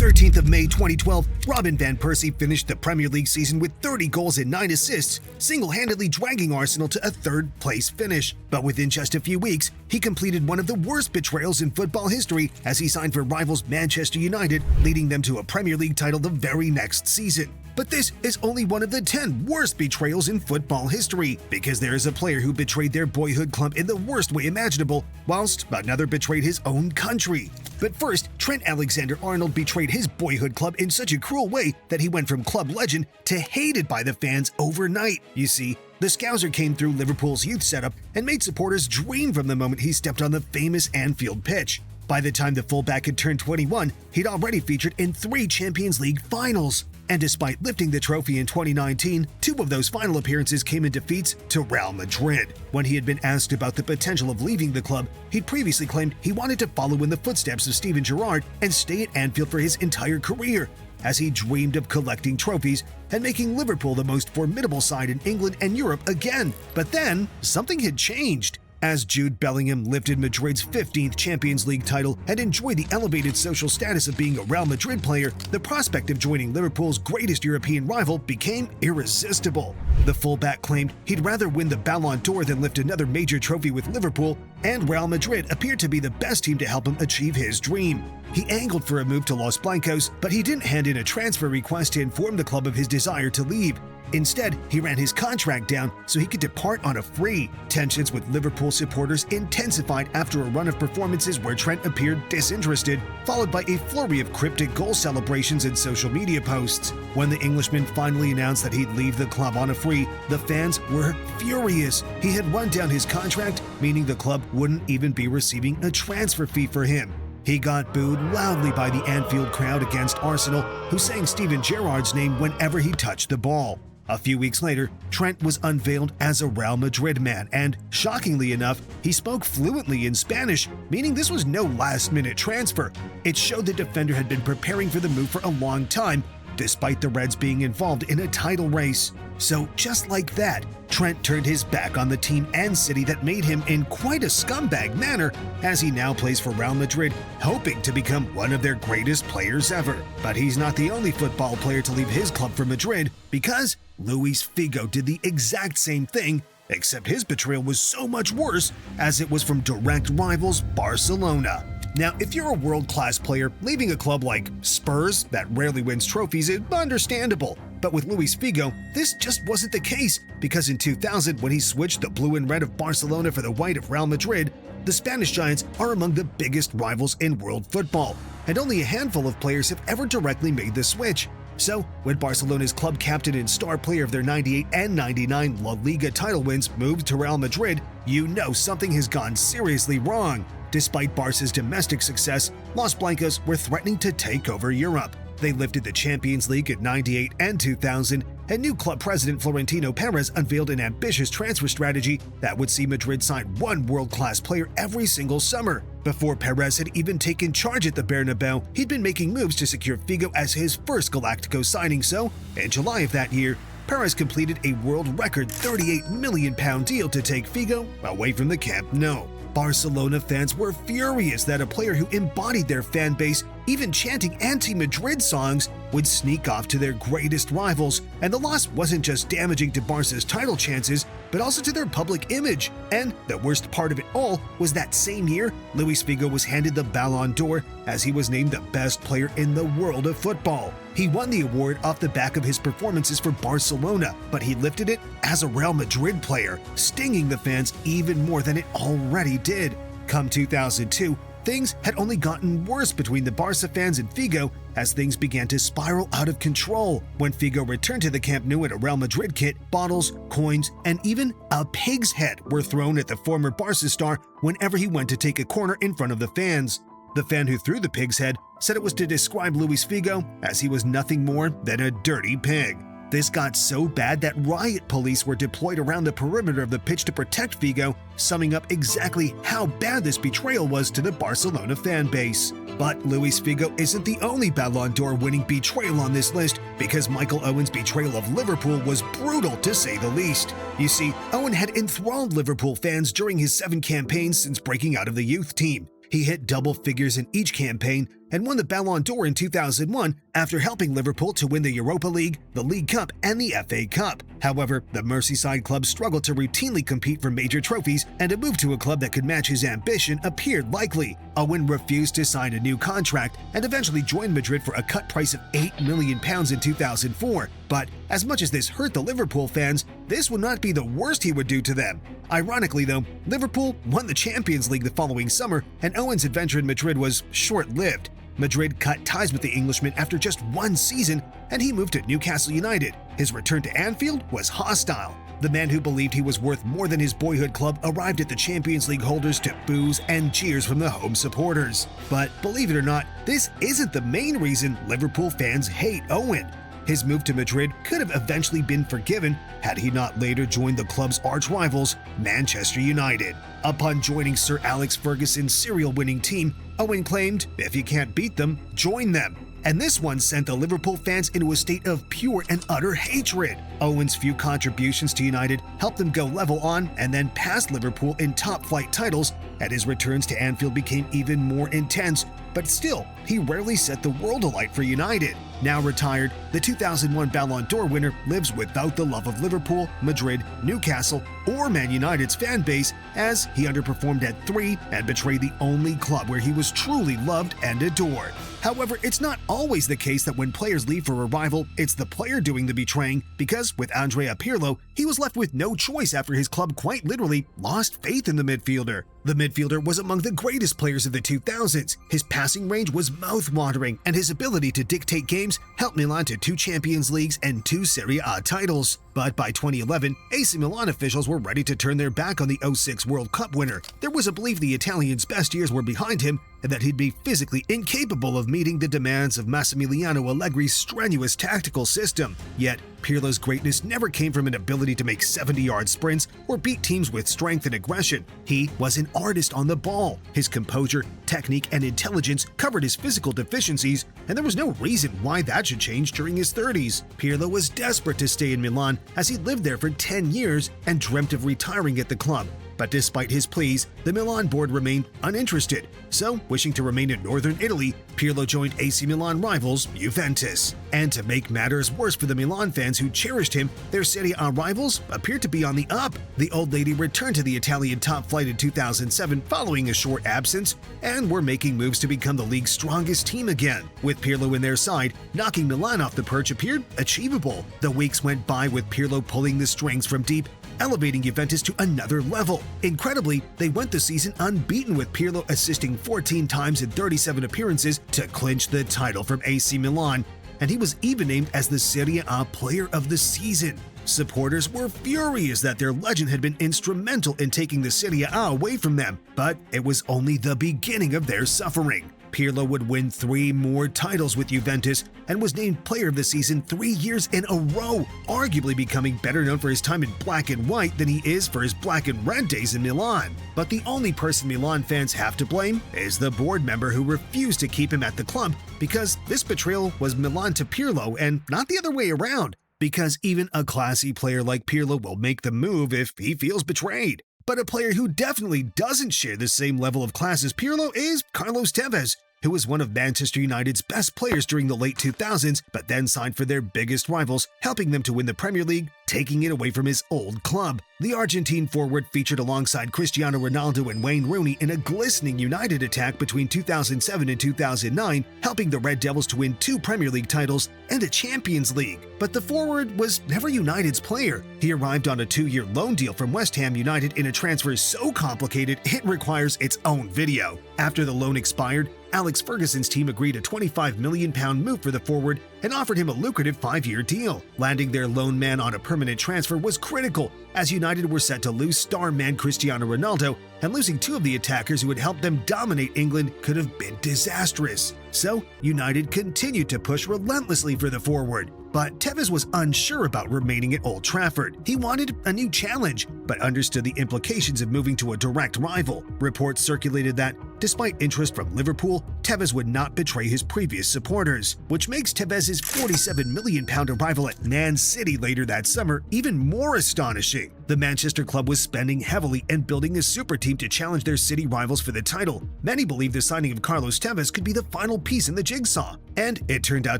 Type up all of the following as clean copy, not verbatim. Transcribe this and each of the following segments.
13th of May 2012, Robin van Persie finished the Premier League season with 30 goals and 9 assists, single-handedly dragging Arsenal to a third-place finish. But within just a few weeks, he completed one of the worst betrayals in football history as he signed for rivals Manchester United, leading them to a Premier League title the very next season. But this is only one of the 10 worst betrayals in football history, because there is a player who betrayed their boyhood club in the worst way imaginable, whilst another betrayed his own country. But first, Trent Alexander-Arnold betrayed his boyhood club in such a cruel way that he went from club legend to hated by the fans overnight. You see, the Scouser came through Liverpool's youth setup and made supporters dream from the moment he stepped on the famous Anfield pitch. By the time the fullback had turned 21, he'd already featured in 3 Champions League finals. And despite lifting the trophy in 2019, 2 of those final appearances came in defeats to Real Madrid. When he had been asked about the potential of leaving the club, he'd previously claimed he wanted to follow in the footsteps of Steven Gerrard and stay at Anfield for his entire career, as he dreamed of collecting trophies and making Liverpool the most formidable side in England and Europe again. But then, something had changed. As Jude Bellingham lifted Madrid's 15th Champions League title and enjoyed the elevated social status of being a Real Madrid player, the prospect of joining Liverpool's greatest European rival became irresistible. The fullback claimed he'd rather win the Ballon d'Or than lift another major trophy with Liverpool, and Real Madrid appeared to be the best team to help him achieve his dream. He angled for a move to Los Blancos, but he didn't hand in a transfer request to inform the club of his desire to leave. Instead, he ran his contract down so he could depart on a free. Tensions with Liverpool supporters intensified after a run of performances where Trent appeared disinterested, followed by a flurry of cryptic goal celebrations and social media posts. When the Englishman finally announced that he'd leave the club on a free, the fans were furious. He had run down his contract, meaning the club wouldn't even be receiving a transfer fee for him. He got booed loudly by the Anfield crowd against Arsenal, who sang Steven Gerrard's name whenever he touched the ball. A few weeks later, Trent was unveiled as a Real Madrid man, and shockingly enough, he spoke fluently in Spanish, meaning this was no last-minute transfer. It showed the defender had been preparing for the move for a long time, despite the Reds being involved in a title race. So just like that, Trent turned his back on the team and city that made him in quite a scumbag manner, as he now plays for Real Madrid, hoping to become one of their greatest players ever. But he's not the only football player to leave his club for Madrid, because Luis Figo did the exact same thing, except his betrayal was so much worse, as it was from direct rivals Barcelona. Now, if you're a world-class player, leaving a club like Spurs that rarely wins trophies is understandable. But with Luis Figo, this just wasn't the case, because in 2000, when he switched the blue and red of Barcelona for the white of Real Madrid, the Spanish Giants are among the biggest rivals in world football, and only a handful of players have ever directly made the switch. So, when Barcelona's club captain and star player of their 98 and 99 La Liga title wins moved to Real Madrid, you know something has gone seriously wrong. Despite Barca's domestic success, Los Blancos were threatening to take over Europe. They lifted the Champions League at 98 and 2000, and new club president Florentino Perez unveiled an ambitious transfer strategy that would see Madrid sign one world-class player every single summer. Before Perez had even taken charge at the Bernabeu, he'd been making moves to secure Figo as his first Galactico signing, so in July of that year, Perez completed a world record £38 million deal to take Figo away from the Camp Nou. Barcelona fans were furious that a player who embodied their fan base, even chanting anti-Madrid songs, would sneak off to their greatest rivals, and the loss wasn't just damaging to Barca's title chances, but also to their public image. And the worst part of it all was that same year, Luis Figo was handed the Ballon d'Or as he was named the best player in the world of football. He won the award off the back of his performances for Barcelona, but he lifted it as a Real Madrid player, stinging the fans even more than it already did. Come 2002, things had only gotten worse between the Barca fans and Figo as things began to spiral out of control. When Figo returned to the Camp Nou in a Real Madrid kit, bottles, coins, and even a pig's head were thrown at the former Barca star whenever he went to take a corner in front of the fans. The fan who threw the pig's head said it was to describe Luis Figo as he was nothing more than a dirty pig. This got so bad that riot police were deployed around the perimeter of the pitch to protect Figo, summing up exactly how bad this betrayal was to the Barcelona fan base. But Luis Figo isn't the only Ballon d'Or winning betrayal on this list, because Michael Owen's betrayal of Liverpool was brutal to say the least. You see, Owen had enthralled Liverpool fans during his 7 campaigns since breaking out of the youth team. He hit double figures in each campaign and won the Ballon d'Or in 2001 after helping Liverpool to win the Europa League, the League Cup, and the FA Cup. However, the Merseyside club struggled to routinely compete for major trophies, and a move to a club that could match his ambition appeared likely. Owen refused to sign a new contract and eventually joined Madrid for a cut price of £8 million in 2004. But as much as this hurt the Liverpool fans, this would not be the worst he would do to them. Ironically though, Liverpool won the Champions League the following summer, and Owen's adventure in Madrid was short-lived. Madrid cut ties with the Englishman after just one season, and he moved to Newcastle United. His return to Anfield was hostile. The man who believed he was worth more than his boyhood club arrived at the Champions League holders to boos and cheers from the home supporters. But believe it or not, this isn't the main reason Liverpool fans hate Owen. His move to Madrid could have eventually been forgiven had he not later joined the club's arch-rivals, Manchester United. Upon joining Sir Alex Ferguson's serial-winning team, Owen claimed, if you can't beat them, join them. And this one sent the Liverpool fans into a state of pure and utter hatred. Owen's few contributions to United helped them go level on and then past Liverpool in top-flight titles, and his returns to Anfield became even more intense. But still, he rarely set the world alight for United. Now retired, the 2001 Ballon d'Or winner lives without the love of Liverpool, Madrid, Newcastle, or Man United's fan base, as he underperformed at 3 and betrayed the only club where he was truly loved and adored. However, it's not always the case that when players leave for a rival, it's the player doing the betraying, because with Andrea Pirlo, he was left with no choice after his club quite literally lost faith in the midfielder. The midfielder was among the greatest players of the 2000s. His passing range was mouth-watering, and his ability to dictate games helped Milan to 2 Champions Leagues and 2 Serie A titles. But by 2011, AC Milan officials were ready to turn their back on the '06 World Cup winner. There was a belief the Italian's best years were behind him and that he'd be physically incapable of meeting the demands of Massimiliano Allegri's strenuous tactical system. Yet, Pirlo's greatness never came from an ability to make 70-yard sprints or beat teams with strength and aggression. He was an artist on the ball. His composure, technique, and intelligence covered his physical deficiencies, and there was no reason why that should change during his 30s. Pirlo was desperate to stay in Milan as he lived there for 10 years and dreamt of retiring at the club. But despite his pleas, the Milan board remained uninterested. So, wishing to remain in northern Italy, Pirlo joined AC Milan rivals Juventus. And to make matters worse for the Milan fans who cherished him, their Serie A rivals appeared to be on the up. The old lady returned to the Italian top flight in 2007 following a short absence, and were making moves to become the league's strongest team again. With Pirlo in their side, knocking Milan off the perch appeared achievable. The weeks went by with Pirlo pulling the strings from deep, elevating Juventus to another level. Incredibly, they went the season unbeaten with Pirlo assisting 14 times in 37 appearances to clinch the title from AC Milan, and he was even named as the Serie A Player of the Season. Supporters were furious that their legend had been instrumental in taking the Serie A away from them, but it was only the beginning of their suffering. Pirlo would win 3 more titles with Juventus and was named Player of the Season 3 years in a row, arguably becoming better known for his time in black and white than he is for his black and red days in Milan. But the only person Milan fans have to blame is the board member who refused to keep him at the club, because this betrayal was Milan to Pirlo and not the other way around. Because even a classy player like Pirlo will make the move if he feels betrayed. But a player who definitely doesn't share the same level of class as Pirlo is Carlos Tevez, who was one of Manchester United's best players during the late 2000s, but then signed for their biggest rivals, helping them to win the Premier League, taking it away from his old club. The Argentine forward featured alongside Cristiano Ronaldo and Wayne Rooney in a glistening United attack between 2007 and 2009, helping the Red Devils to win 2 Premier League titles and a Champions League. But the forward was never United's player. He arrived on a 2-year loan deal from West Ham United in a transfer so complicated it requires its own video. After the loan expired, Alex Ferguson's team agreed a £25 million move for the forward and offered him a lucrative 5-year deal. Landing their loan man on a permanent transfer was critical, as United were set to lose star man Cristiano Ronaldo, and losing 2 of the attackers who had helped them dominate England could have been disastrous. So, United continued to push relentlessly for the forward. But Tevez was unsure about remaining at Old Trafford. He wanted a new challenge, but understood the implications of moving to a direct rival. Reports circulated that, despite interest from Liverpool, Tevez would not betray his previous supporters, which makes Tevez's £47 million arrival at Man City later that summer even more astonishing. The The Manchester club was spending heavily and building a super team to challenge their city rivals for the title. Many believed the signing of Carlos Tevez could be the final piece in the jigsaw, and it turned out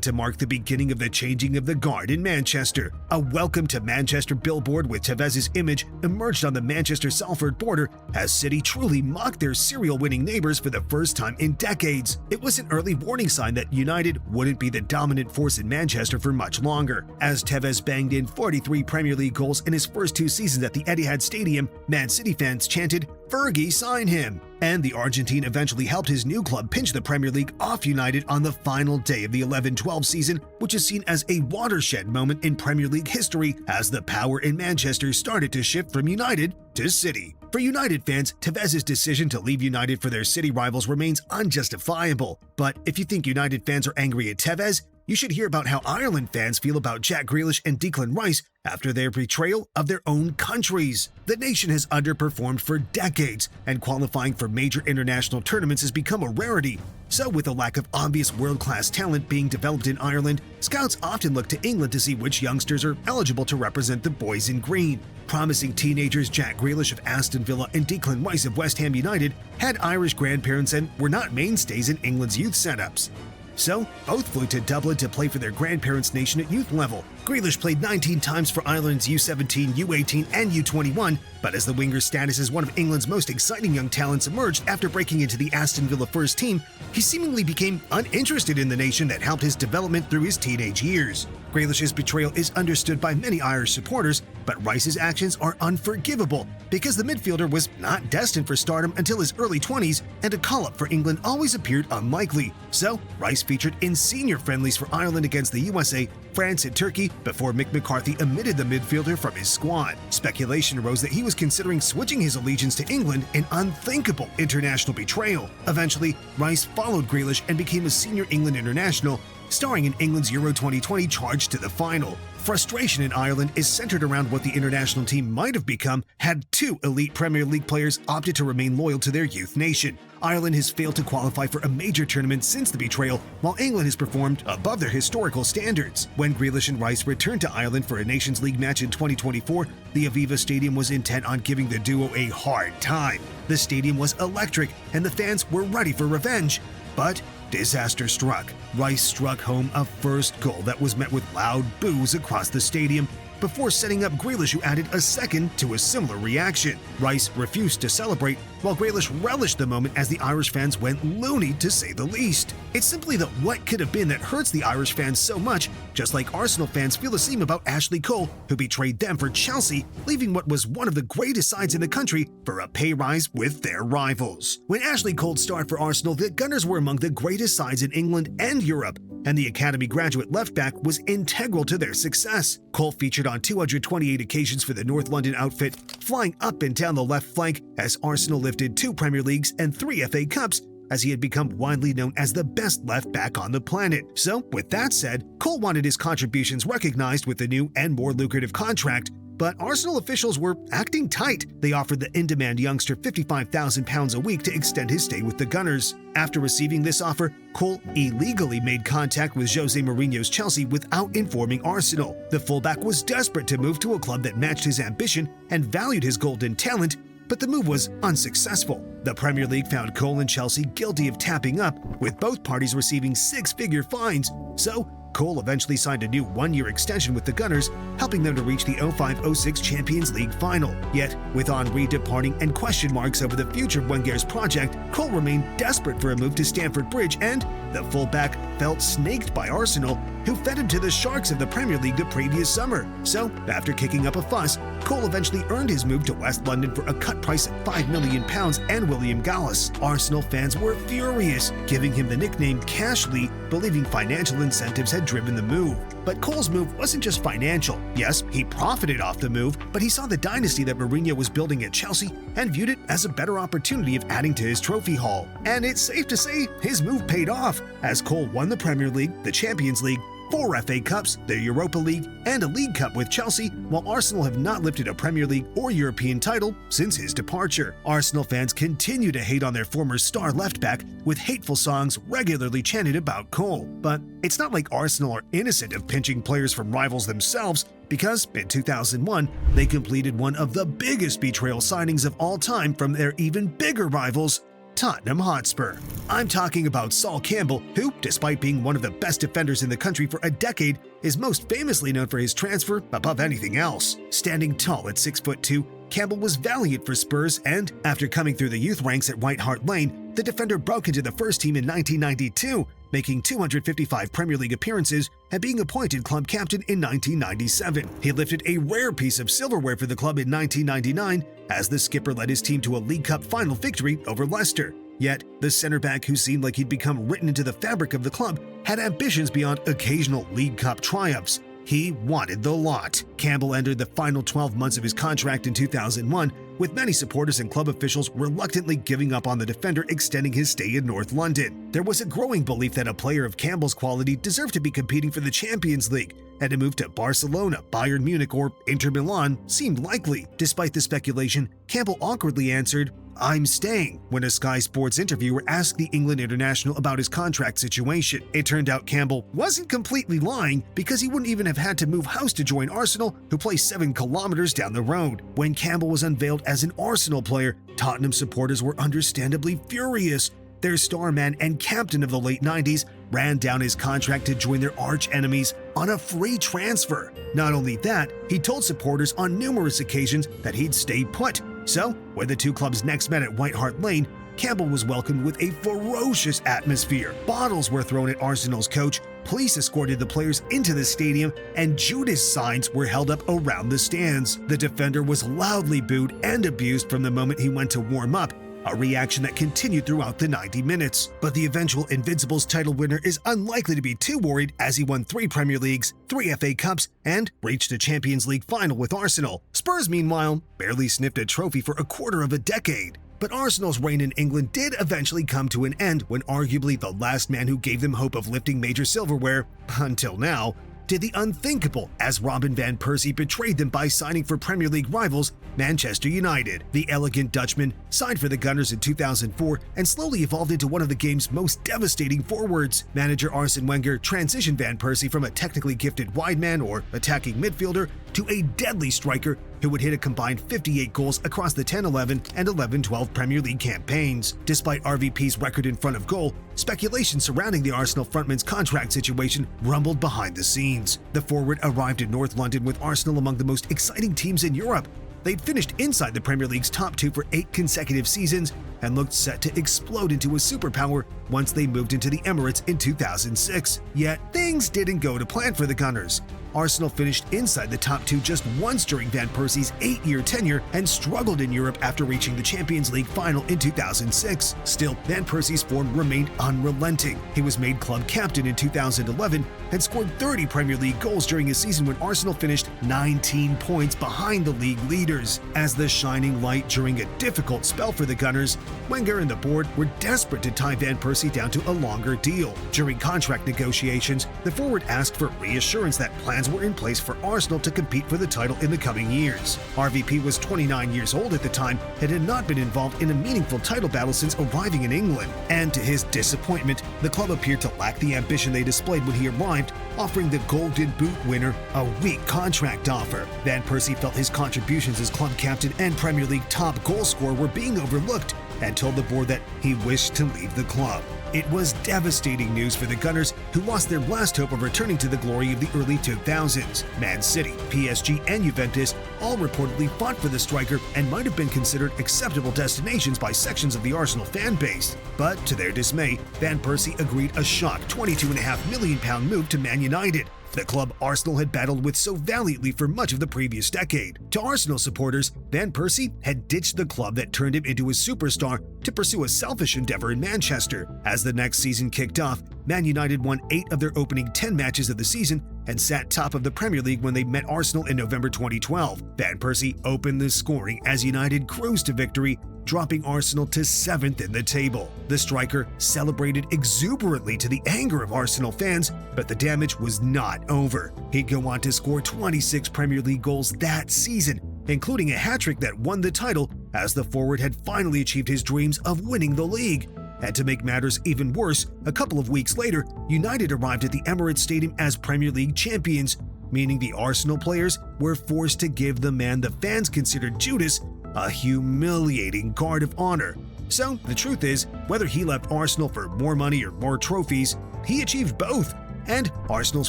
to mark the beginning of the changing of the guard in Manchester. A welcome to Manchester billboard with Tevez's image emerged on the Manchester-Salford border as City truly mocked their serial-winning neighbors for the first time in decades. It was an early warning sign that United wouldn't be the dominant force in Manchester for much longer. As Tevez banged in 43 Premier League goals in his first 2 seasons at the Etihad Stadium, Man City fans chanted, "Fergie, sign him!" And the Argentine eventually helped his new club pinch the Premier League off United on the final day of the 11-12 season, which is seen as a watershed moment in Premier League history as the power in Manchester started to shift from United to City. For United fans, Tevez's decision to leave United for their City rivals remains unjustifiable. But if you think United fans are angry at Tevez, you should hear about how Ireland fans feel about Jack Grealish and Declan Rice after their betrayal of their own countries. The nation has underperformed for decades, and qualifying for major international tournaments has become a rarity. So with a lack of obvious world-class talent being developed in Ireland, scouts often look to England to see which youngsters are eligible to represent the boys in green. Promising teenagers Jack Grealish of Aston Villa and Declan Rice of West Ham United had Irish grandparents and were not mainstays in England's youth setups. So, both flew to Dublin to play for their grandparents' nation at youth level. Grealish played 19 times for Ireland's U17, U18, and U21, but as the winger's status as one of England's most exciting young talents emerged after breaking into the Aston Villa first team, he seemingly became uninterested in the nation that helped his development through his teenage years. Grealish's betrayal is understood by many Irish supporters, but Rice's actions are unforgivable because the midfielder was not destined for stardom until his early 20s, and a call-up for England always appeared unlikely. So, Rice featured in senior friendlies for Ireland against the USA, France, and Turkey before Mick McCarthy omitted the midfielder from his squad. Speculation arose that he was considering switching his allegiance to England, an unthinkable international betrayal. Eventually, Rice followed Grealish and became a senior England international, starring in England's Euro 2020 charge to the final. Frustration in Ireland is centered around what the international team might have become had 2 elite Premier League players opted to remain loyal to their youth nation. Ireland has failed to qualify for a major tournament since the betrayal, while England has performed above their historical standards. When Grealish and Rice returned to Ireland for a Nations League match in 2024, the Aviva Stadium was intent on giving the duo a hard time. The stadium was electric, and the fans were ready for revenge. But disaster struck. Rice struck home a first goal that was met with loud boos across the stadium before setting up Grealish, who added a second to a similar reaction. Rice refused to celebrate, while Grealish relished the moment as the Irish fans went loony, to say the least. It's simply the what could have been that hurts the Irish fans so much, just like Arsenal fans feel the same about Ashley Cole, who betrayed them for Chelsea, leaving what was one of the greatest sides in the country for a pay rise with their rivals. When Ashley Cole starred for Arsenal, the Gunners were among the greatest sides in England and Europe, and the academy graduate left-back was integral to their success. Cole featured on 228 occasions for the North London outfit, flying up and down the left flank as Arsenal lifted 2 Premier Leagues and 3 FA Cups, as he had become widely known as the best left-back on the planet. So, with that said, Cole wanted his contributions recognized with the new and more lucrative contract, but Arsenal officials were acting tight. They offered the in-demand youngster £55,000 a week to extend his stay with the Gunners. After receiving this offer, Cole illegally made contact with Jose Mourinho's Chelsea without informing Arsenal. The fullback was desperate to move to a club that matched his ambition and valued his golden talent, but the move was unsuccessful. The Premier League found Cole and Chelsea guilty of tapping up, with both parties receiving 6-figure fines. So, Cole eventually signed a new 1-year extension with the Gunners, helping them to reach the 05-06 Champions League final. Yet, with Henry departing and question marks over the future of Wenger's project, Cole remained desperate for a move to Stamford Bridge, and the fullback felt snaked by Arsenal, who fed him to the Sharks of the Premier League the previous summer. So, after kicking up a fuss, Cole eventually earned his move to West London for a cut price of £5 million and William Gallas. Arsenal fans were furious, giving him the nickname Cashley, believing financial incentives had driven the move. But Cole's move wasn't just financial. Yes, he profited off the move, but he saw the dynasty that Mourinho was building at Chelsea and viewed it as a better opportunity of adding to his trophy haul. And it's safe to say his move paid off, as Cole won the Premier League, the Champions League, 4 FA Cups, the Europa League, and a League Cup with Chelsea, while Arsenal have not lifted a Premier League or European title since his departure. Arsenal fans continue to hate on their former star left-back, with hateful songs regularly chanted about Cole. But it's not like Arsenal are innocent of pinching players from rivals themselves, because in 2001, they completed one of the biggest betrayal signings of all time from their even bigger rivals, Tottenham Hotspur. I'm talking about Sol Campbell, who, despite being one of the best defenders in the country for a decade, is most famously known for his transfer above anything else. Standing tall at 6'2", Campbell was valiant for Spurs, and after coming through the youth ranks at White Hart Lane, the defender broke into the first team in 1992, making 255 Premier League appearances and being appointed club captain in 1997. He lifted a rare piece of silverware for the club in 1999 as the skipper led his team to a League Cup final victory over Leicester. Yet, the center-back, who seemed like he'd become written into the fabric of the club, had ambitions beyond occasional League Cup triumphs. He wanted the lot. Campbell entered the final 12 months of his contract in 2001, with many supporters and club officials reluctantly giving up on the defender extending his stay in North London. There was a growing belief that a player of Campbell's quality deserved to be competing for the Champions League, and a move to Barcelona, Bayern Munich, or Inter Milan seemed likely. Despite the speculation, Campbell awkwardly answered, "I'm staying," when a Sky Sports interviewer asked the England international about his contract situation. It turned out Campbell wasn't completely lying, because he wouldn't even have had to move house to join Arsenal, who play 7 kilometers down the road. When Campbell was unveiled as an Arsenal player, Tottenham supporters were understandably furious. Their star man and captain of the late 90s ran down his contract to join their arch enemies on a free transfer. Not only that, he told supporters on numerous occasions that he'd stay put. So, when the two clubs next met at White Hart Lane, Campbell was welcomed with a ferocious atmosphere. Bottles were thrown at Arsenal's coach, police escorted the players into the stadium, and Judas signs were held up around the stands. The defender was loudly booed and abused from the moment he went to warm up, a reaction that continued throughout the 90 minutes. But the eventual Invincibles title winner is unlikely to be too worried, as he won 3 Premier Leagues, 3 FA Cups, and reached a Champions League final with Arsenal. Spurs, meanwhile, barely sniffed a trophy for a quarter of a decade. But Arsenal's reign in England did eventually come to an end when arguably the last man who gave them hope of lifting major silverware, until now, did the unthinkable, as Robin van Persie betrayed them by signing for Premier League rivals Manchester United. The elegant Dutchman signed for the Gunners in 2004 and slowly evolved into one of the game's most devastating forwards. Manager Arsene Wenger transitioned Van Persie from a technically gifted wide man or attacking midfielder to a deadly striker who would hit a combined 58 goals across the 10-11 and 11-12 Premier League campaigns. Despite RVP's record in front of goal, speculation surrounding the Arsenal frontman's contract situation rumbled behind the scenes. The forward arrived in North London with Arsenal among the most exciting teams in Europe. They'd finished inside the Premier League's top 2 for 8 consecutive seasons and looked set to explode into a superpower once they moved into the Emirates in 2006. Yet, things didn't go to plan for the Gunners. Arsenal finished inside the top 2 just once during Van Persie's 8-year tenure and struggled in Europe after reaching the Champions League final in 2006. Still, Van Persie's form remained unrelenting. He was made club captain in 2011 and scored 30 Premier League goals during a season when Arsenal finished 19 points behind the league leaders. As the shining light during a difficult spell for the Gunners, Wenger and the board were desperate to tie Van Persie down to a longer deal. During contract negotiations, the forward asked for reassurance that plans were in place for Arsenal to compete for the title in the coming years. RVP was 29 years old at the time and had not been involved in a meaningful title battle since arriving in England. And to his disappointment, the club appeared to lack the ambition they displayed when he arrived, offering the Golden Boot winner a weak contract offer. Van Persie felt his contributions as club captain and Premier League top goal scorer were being overlooked and told the board that he wished to leave the club. It was devastating news for the Gunners, who lost their last hope of returning to the glory of the early 2000s. Man City, PSG, and Juventus all reportedly fought for the striker and might have been considered acceptable destinations by sections of the Arsenal fan base. But to their dismay, Van Persie agreed a shock £22.5 million move to Man United, the club Arsenal had battled with so valiantly for much of the previous decade. To Arsenal supporters, Van Persie had ditched the club that turned him into a superstar to pursue a selfish endeavor in Manchester. As the next season kicked off, Man United won 8 of their opening 10 matches of the season and sat top of the Premier League when they met Arsenal in November 2012. Van Persie opened the scoring as United cruised to victory, dropping Arsenal to 7th in the table. The striker celebrated exuberantly to the anger of Arsenal fans, but the damage was not over. He'd go on to score 26 Premier League goals that season, including a hat-trick that won the title, as the forward had finally achieved his dreams of winning the league. And to make matters even worse, a couple of weeks later, United arrived at the Emirates Stadium as Premier League champions, meaning the Arsenal players were forced to give the man the fans considered Judas a humiliating guard of honor. So the truth is, whether he left Arsenal for more money or more trophies, he achieved both, and Arsenal's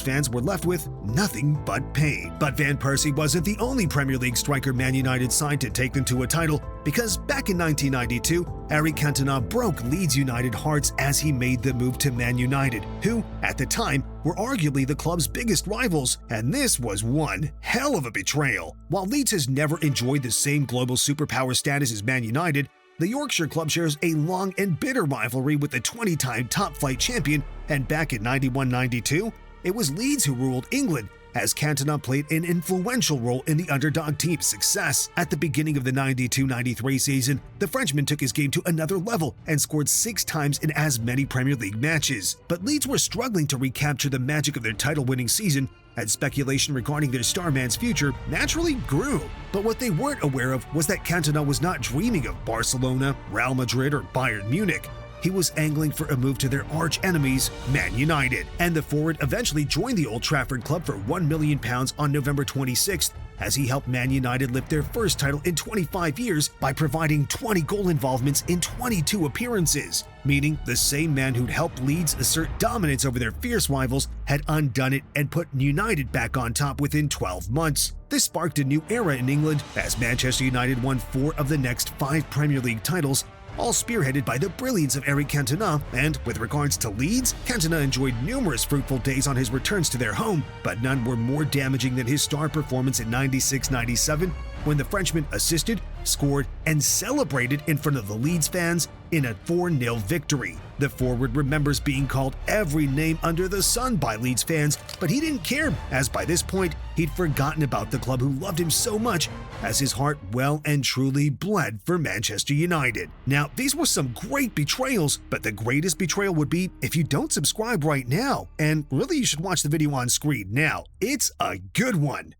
fans were left with nothing but pain. But Van Persie wasn't the only Premier League striker Man United signed to take them to a title, because back in 1992, Eric Cantona broke Leeds United hearts as he made the move to Man United, who, at the time, were arguably the club's biggest rivals, and this was one hell of a betrayal. While Leeds has never enjoyed the same global superpower status as Man United, the Yorkshire club shares a long and bitter rivalry with the 20-time top-flight champion, and back in 91-92, it was Leeds who ruled England, as Cantona played an influential role in the underdog team's success. At the beginning of the 92-93 season, the Frenchman took his game to another level and scored 6 times in as many Premier League matches. But Leeds were struggling to recapture the magic of their title-winning season, and speculation regarding their star man's future naturally grew. But what they weren't aware of was that Cantona was not dreaming of Barcelona, Real Madrid, or Bayern Munich. He was angling for a move to their arch-enemies, Man United. And the forward eventually joined the Old Trafford club for £1 million on November 26th, as he helped Man United lift their first title in 25 years by providing 20 goal involvements in 22 appearances, meaning the same man who'd helped Leeds assert dominance over their fierce rivals had undone it and put United back on top within 12 months. This sparked a new era in England, as Manchester United won 4 of the next 5 Premier League titles, all spearheaded by the brilliance of Eric Cantona. And with regards to Leeds, Cantona enjoyed numerous fruitful days on his returns to their home, but none were more damaging than his star performance in 96-97, when the Frenchman assisted, scored, and celebrated in front of the Leeds fans in a 4-0 victory. The forward remembers being called every name under the sun by Leeds fans, but he didn't care, as by this point, he'd forgotten about the club who loved him so much, as his heart well and truly bled for Manchester United. Now, these were some great betrayals, but the greatest betrayal would be if you don't subscribe right now. And really, you should watch the video on screen now. It's a good one.